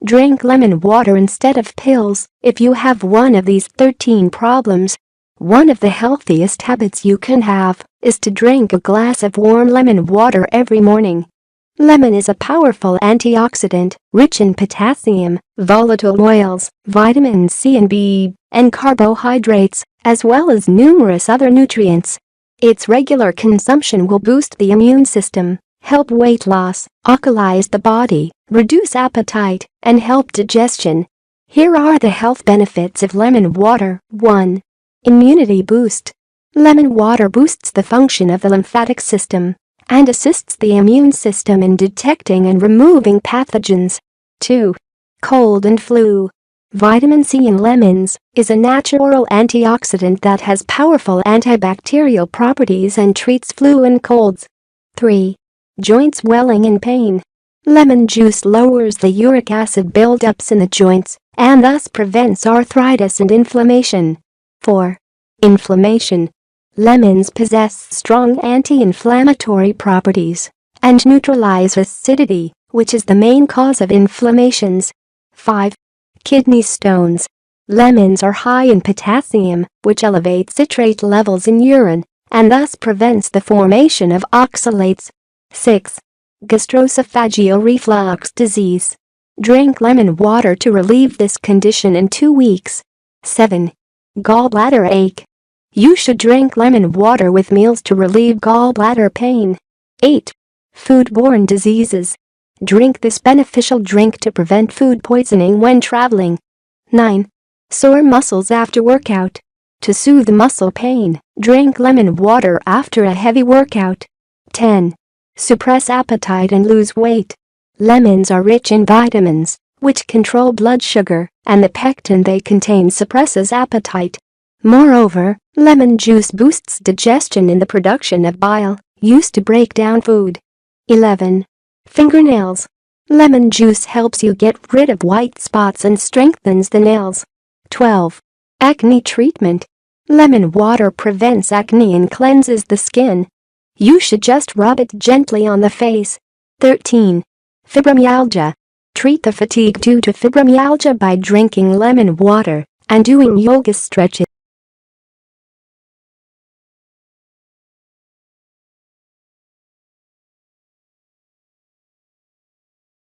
Drink lemon water instead of pills if you have one of these 13 problems. One of the healthiest habits you can have is to drink a glass of warm lemon water every morning. Lemon is a powerful antioxidant, rich in potassium, volatile oils, vitamin C and B, and carbohydrates, as well as numerous other nutrients. Its regular consumption will boost the immune system, help weight loss, alkalize the body, reduce appetite, and help digestion. Here are the health benefits of lemon water. 1. Immunity boost. Lemon water boosts the function of the lymphatic system and assists the immune system in detecting and removing pathogens. 2. Cold and flu. Vitamin C in lemons is a natural antioxidant that has powerful antibacterial properties and treats flu and colds. 3. Joint swelling and pain. Lemon juice lowers the uric acid buildups in the joints and thus prevents arthritis and inflammation. 4. Inflammation. Lemons possess strong anti-inflammatory properties and neutralize acidity, which is the main cause of inflammations. 5. Kidney stones. Lemons are high in potassium, which elevates citrate levels in urine and thus prevents the formation of oxalates. 6. Gastroesophageal reflux disease. Drink lemon water to relieve this condition in 2 weeks. 7. Gallbladder ache. You should drink lemon water with meals to relieve gallbladder pain. 8. Foodborne diseases. Drink this beneficial drink to prevent food poisoning when traveling. 9. Sore muscles after workout. To soothe muscle pain, drink lemon water after a heavy workout. 10. Suppress appetite and lose weight. Lemons are rich in vitamins, which control blood sugar, and the pectin they contain suppresses appetite. Moreover, lemon juice boosts digestion in the production of bile, used to break down food. 11. Fingernails. Lemon juice helps you get rid of white spots and strengthens the nails. 12. Acne treatment. Lemon water prevents acne and cleanses the skin. You should just rub it gently on the face. 13. Fibromyalgia. Treat the fatigue due to fibromyalgia by drinking lemon water and doing yoga stretches.